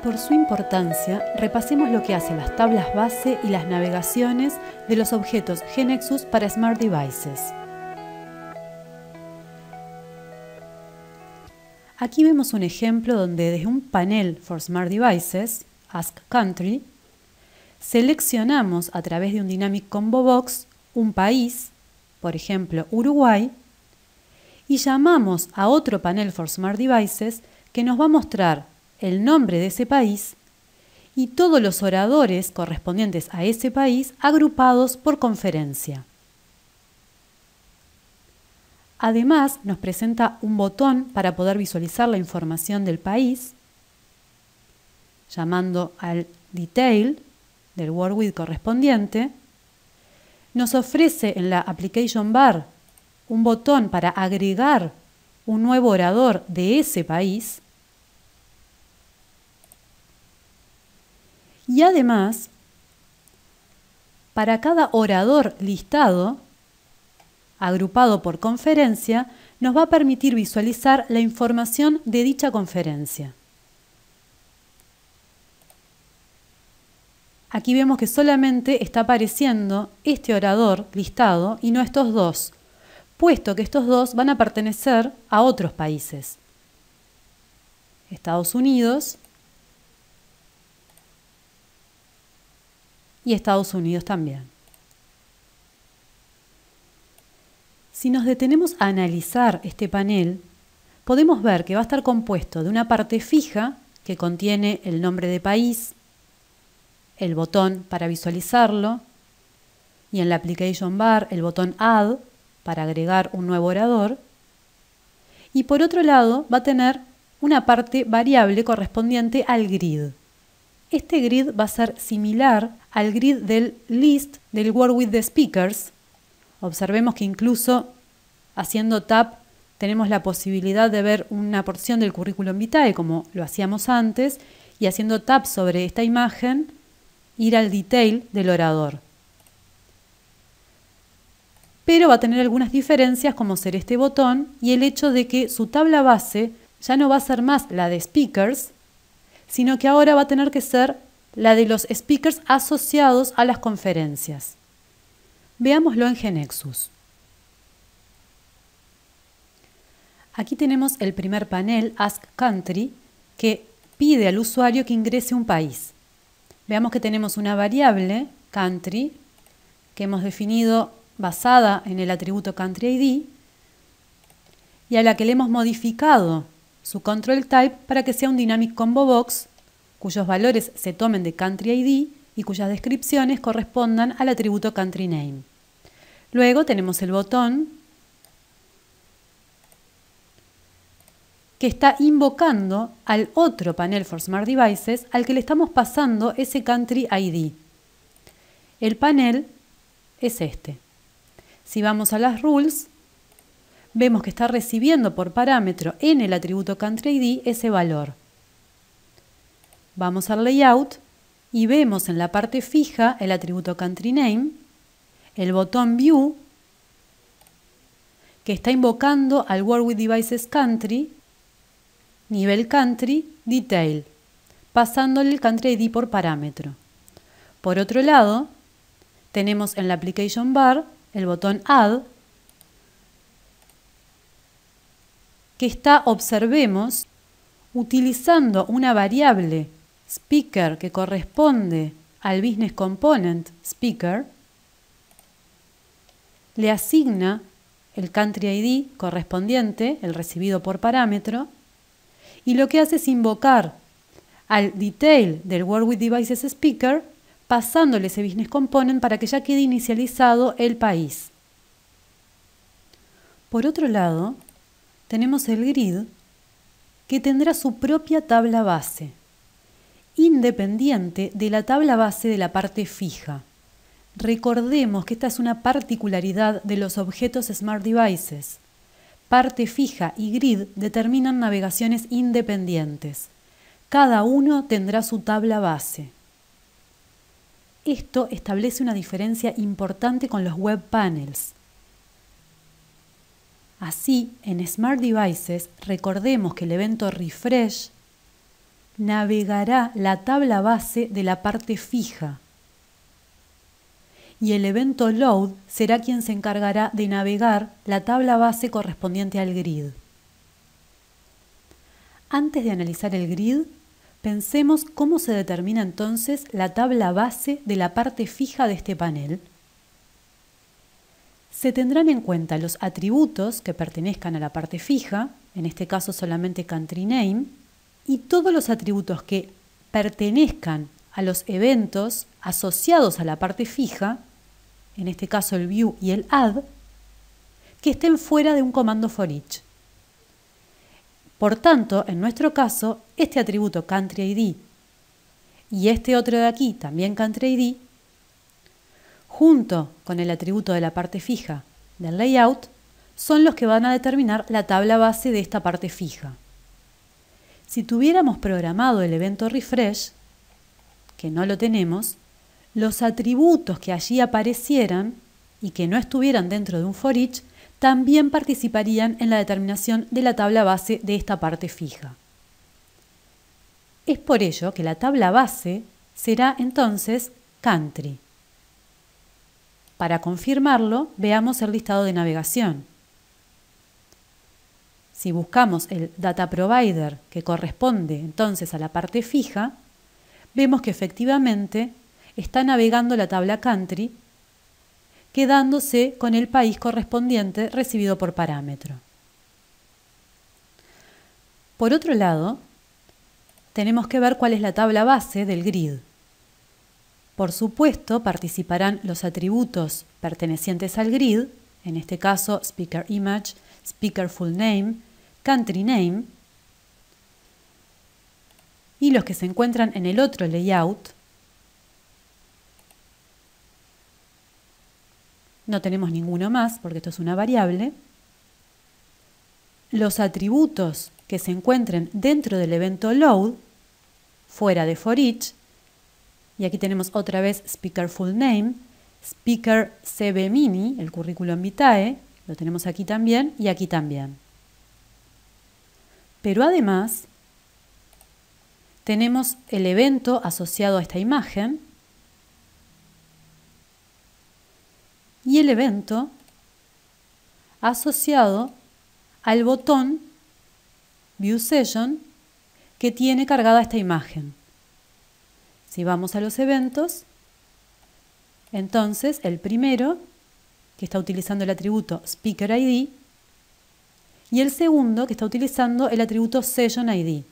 Por su importancia, repasemos lo que hacen las tablas base y las navegaciones de los objetos GNexus para Smart Devices. Aquí vemos un ejemplo donde desde un panel for Smart Devices, Ask Country, seleccionamos a través de un Dynamic Combo Box un país, por ejemplo Uruguay, y llamamos a otro panel for Smart Devices que nos va a mostrar el nombre de ese país y todos los oradores correspondientes a ese país agrupados por conferencia. Además, nos presenta un botón para poder visualizar la información del país, llamando al detail del word with correspondiente. Nos ofrece en la application bar un botón para agregar un nuevo orador de ese país. Y además, para cada orador listado, agrupado por conferencia, nos va a permitir visualizar la información de dicha conferencia. Aquí vemos que solamente está apareciendo este orador listado y no estos dos, puesto que estos dos van a pertenecer a otros países. Estados Unidos y Estados Unidos también. Si nos detenemos a analizar este panel, podemos ver que va a estar compuesto de una parte fija que contiene el nombre de país, el botón para visualizarlo y en la application bar el botón Add para agregar un nuevo orador. Y por otro lado va a tener una parte variable correspondiente al grid. Este grid va a ser similar al grid del list del Word with the Speakers. Observemos que incluso haciendo tap tenemos la posibilidad de ver una porción del currículum vitae como lo hacíamos antes y haciendo tap sobre esta imagen ir al detail del orador. Pero va a tener algunas diferencias como ser este botón y el hecho de que su tabla base ya no va a ser más la de speakers, sino que ahora va a tener que ser la de los speakers asociados a las conferencias. Veámoslo en GNexus. Aquí tenemos el primer panel, Ask Country, que pide al usuario que ingrese un país. Veamos que tenemos una variable, country, que hemos definido basada en el atributo country ID y a la que le hemos modificado su control type para que sea un dynamic combo box cuyos valores se tomen de country ID y cuyas descripciones correspondan al atributo country name. Luego tenemos el botón que está invocando al otro panel for Smart Devices al que le estamos pasando ese country ID. El panel es este. Si vamos a las rules, vemos que está recibiendo por parámetro en el atributo country ID ese valor. Vamos al layout y vemos en la parte fija el atributo country name, el botón view que está invocando al Word with Devices country, nivel country, detail, pasándole el country ID por parámetro. Por otro lado, tenemos en la application bar el botón add que está, observemos, utilizando una variable speaker que corresponde al business component speaker, le asigna el country ID correspondiente, el recibido por parámetro, y lo que hace es invocar al detail del Word with Devices speaker pasándole ese business component para que ya quede inicializado el país. Por otro lado, tenemos el grid que tendrá su propia tabla base, independiente de la tabla base de la parte fija. Recordemos que esta es una particularidad de los objetos Smart Devices. Parte fija y grid determinan navegaciones independientes. Cada uno tendrá su tabla base. Esto establece una diferencia importante con los web panels. Así, en Smart Devices, recordemos que el evento refresh navegará la tabla base de la parte fija. Y el evento load será quien se encargará de navegar la tabla base correspondiente al grid. Antes de analizar el grid, pensemos cómo se determina entonces la tabla base de la parte fija de este panel. Se tendrán en cuenta los atributos que pertenezcan a la parte fija, en este caso solamente country name, y todos los atributos que pertenezcan a los eventos asociados a la parte fija, en este caso el view y el add, que estén fuera de un comando for each. Por tanto, en nuestro caso, este atributo country ID y este otro de aquí, también country ID, junto con el atributo de la parte fija del layout, son los que van a determinar la tabla base de esta parte fija. Si tuviéramos programado el evento refresh, que no lo tenemos, los atributos que allí aparecieran y que no estuvieran dentro de un for each también participarían en la determinación de la tabla base de esta parte fija. Es por ello que la tabla base será entonces country. Para confirmarlo, veamos el listado de navegación. Si buscamos el data provider que corresponde entonces a la parte fija, vemos que efectivamente está navegando la tabla country, quedándose con el país correspondiente recibido por parámetro. Por otro lado, tenemos que ver cuál es la tabla base del grid. Por supuesto, participarán los atributos pertenecientes al grid, en este caso speaker image, speaker full name, country name, y los que se encuentran en el otro layout. No tenemos ninguno más porque esto es una variable. Los atributos que se encuentren dentro del evento load, fuera de for each, y aquí tenemos otra vez speaker full name, speaker cb mini, el curriculum vitae, lo tenemos aquí también y aquí también. Pero además tenemos el evento asociado a esta imagen y el evento asociado al botón View Session que tiene cargada esta imagen. Si vamos a los eventos, entonces el primero, que está utilizando el atributo Speaker ID, y el segundo, que está utilizando el atributo Session ID.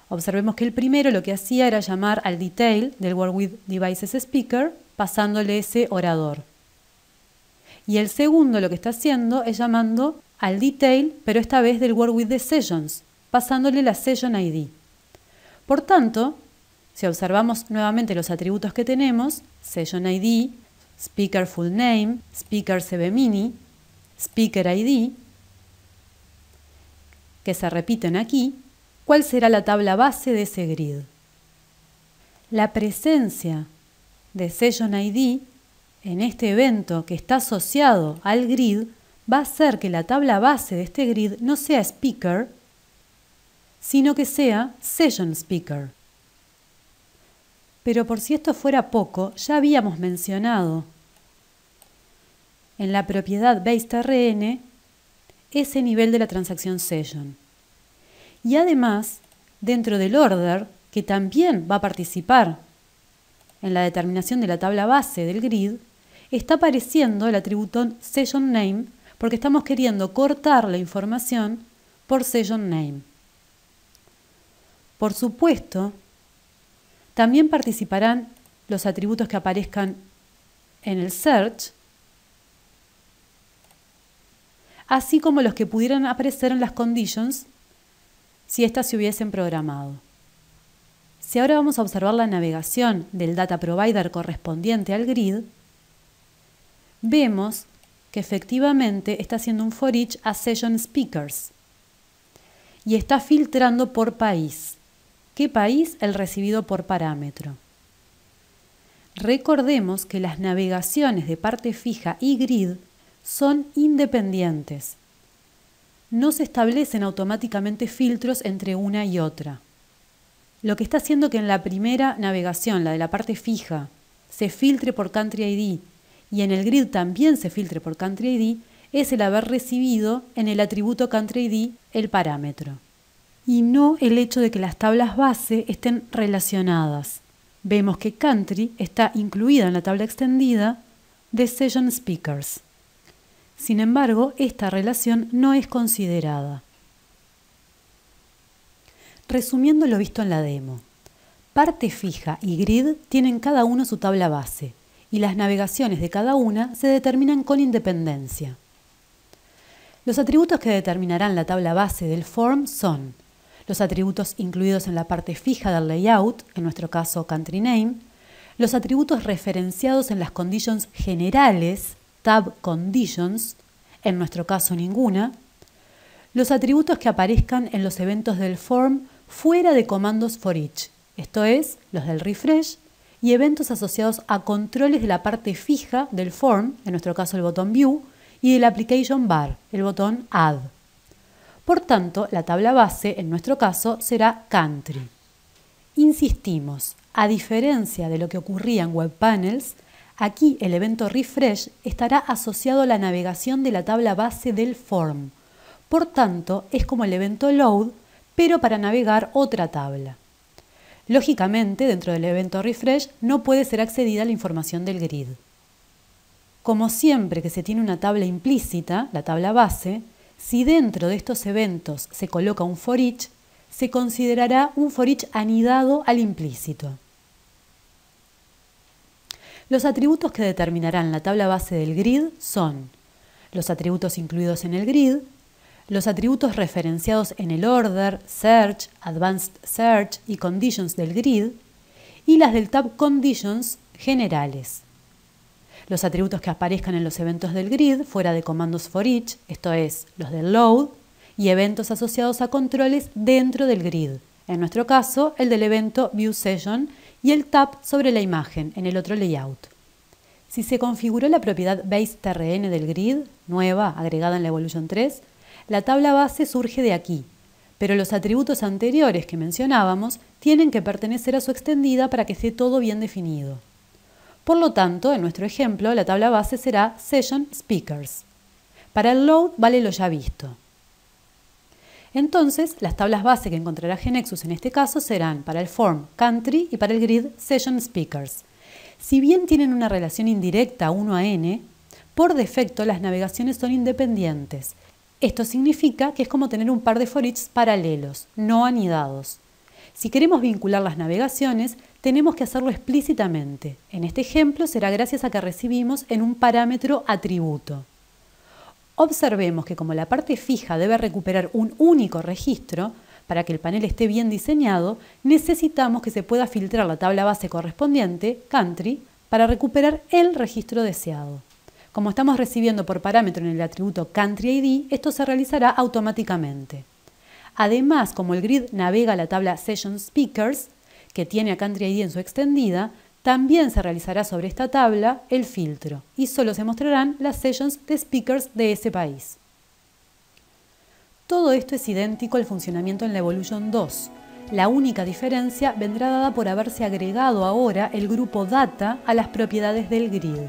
Observemos que el primero lo que hacía era llamar al detail del Work with Devices Speaker, pasándole ese orador. Y el segundo lo que está haciendo es llamando al detail, pero esta vez del Work with the Sessions, pasándole la Session ID. Por tanto, si observamos nuevamente los atributos que tenemos, Session ID, Speaker Full Name, Speaker CB Mini, Speaker ID, que se repiten aquí, ¿cuál será la tabla base de ese grid? La presencia de Session ID en este evento que está asociado al grid va a hacer que la tabla base de este grid no sea Speaker, sino que sea Session Speaker. Pero por si esto fuera poco, ya habíamos mencionado en la propiedad BaseTRN ese nivel de la transacción Session. Y además, dentro del order, que también va a participar en la determinación de la tabla base del grid, está apareciendo el atributo Session Name porque estamos queriendo cortar la información por Session Name. Por supuesto, también participarán los atributos que aparezcan en el search, así como los que pudieran aparecer en las conditions si éstas se hubiesen programado. Si ahora vamos a observar la navegación del data provider correspondiente al grid, vemos que efectivamente está haciendo un for each a session speakers y está filtrando por país. ¿Qué país? El recibido por parámetro. Recordemos que las navegaciones de parte fija y grid son independientes. No se establecen automáticamente filtros entre una y otra. Lo que está haciendo que en la primera navegación, la de la parte fija, se filtre por Country ID y en el grid también se filtre por Country ID es el haber recibido en el atributo Country ID el parámetro. Y no el hecho de que las tablas base estén relacionadas. Vemos que Country está incluida en la tabla extendida de Session Speakers. Sin embargo, esta relación no es considerada. Resumiendo lo visto en la demo, parte fija y grid tienen cada uno su tabla base y las navegaciones de cada una se determinan con independencia. Los atributos que determinarán la tabla base del form son los atributos incluidos en la parte fija del layout, en nuestro caso Country Name, los atributos referenciados en las conditions generales, tab conditions, en nuestro caso ninguna, los atributos que aparezcan en los eventos del form fuera de comandos for each, esto es, los del refresh, y eventos asociados a controles de la parte fija del form, en nuestro caso el botón View, y del application bar, el botón Add. Por tanto, la tabla base, en nuestro caso, será Country. Insistimos, a diferencia de lo que ocurría en Web Panels, aquí el evento refresh estará asociado a la navegación de la tabla base del form. Por tanto, es como el evento load, pero para navegar otra tabla. Lógicamente, dentro del evento refresh no puede ser accedida la información del grid. Como siempre que se tiene una tabla implícita, la tabla base, si dentro de estos eventos se coloca un for each, se considerará un for each anidado al implícito. Los atributos que determinarán la tabla base del grid son los atributos incluidos en el grid, los atributos referenciados en el order, search, advanced search y conditions del grid y las del tab conditions generales. Los atributos que aparezcan en los eventos del grid fuera de comandos for each, esto es, los del load, y eventos asociados a controles dentro del grid, en nuestro caso el del evento view session y el tab sobre la imagen en el otro layout. Si se configuró la propiedad baseTrn del grid, nueva, agregada en la Evolution 3, la tabla base surge de aquí, pero los atributos anteriores que mencionábamos tienen que pertenecer a su extendida para que esté todo bien definido. Por lo tanto, en nuestro ejemplo, la tabla base será Session Speakers. Para el load vale lo ya visto. Entonces, las tablas base que encontrará GeneXus en este caso serán para el form Country y para el grid Session Speakers. Si bien tienen una relación indirecta 1 a n, por defecto las navegaciones son independientes. Esto significa que es como tener un par de for each paralelos, no anidados. Si queremos vincular las navegaciones, tenemos que hacerlo explícitamente. En este ejemplo será gracias a que recibimos en un parámetro atributo. Observemos que como la parte fija debe recuperar un único registro, para que el panel esté bien diseñado, necesitamos que se pueda filtrar la tabla base correspondiente, Country, para recuperar el registro deseado. Como estamos recibiendo por parámetro en el atributo Country ID, esto se realizará automáticamente. Además, como el grid navega la tabla Session Speakers, que tiene a Country ID en su extendida, también se realizará sobre esta tabla el filtro y solo se mostrarán las sessions de speakers de ese país. Todo esto es idéntico al funcionamiento en la Evolution 2. La única diferencia vendrá dada por haberse agregado ahora el grupo Data a las propiedades del grid.